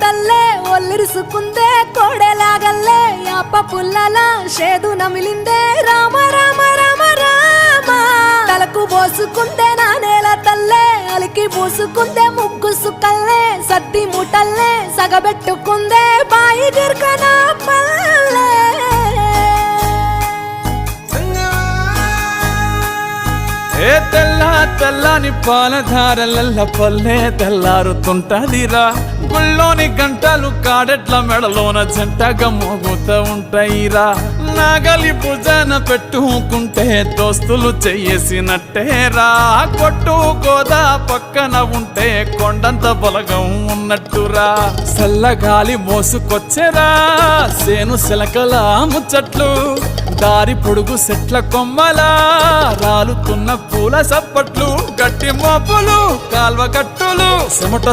తల్లే ఒల్లిరుసుకుందే కోడెలాగల్లే యాప పుల్లల షేదు నమిలిందే రామ రామ రామ రామ తలకు పోసుకుందే నా నేల తల్లే అలికి పూసుకుందే ముగ్గు సుక్కల్లే సద్ది ముటల్లే సగబెట్టుకుందే బాయి గిర్కనా పల్లె ఏ తెల్ల తెల్లని పాలధారలల్ల పల్లె తెల్లారుతుంటదిరా గుళ్ళోని గంటలు కాడెట్ల మెడలోన జంటగా మోగుతూ ఉంటాయిరా నాగలి భుజన పెట్టుకుంటే దోస్తులు చెయ్యేసినట్టేరా కొట్టు గోదా పక్కన ఉంటే కొండంత బలగం ఉన్నట్టురా చల్లగాలి మోసుకొచ్చెరా సేను శిలకల ముచ్చట్లు దారి పొడుగు సెట్ల కొమ్మలా రాలుతున్న పూల సప్పట్లు గట్టి మోపులు కాల్వ గట్టులు చెమట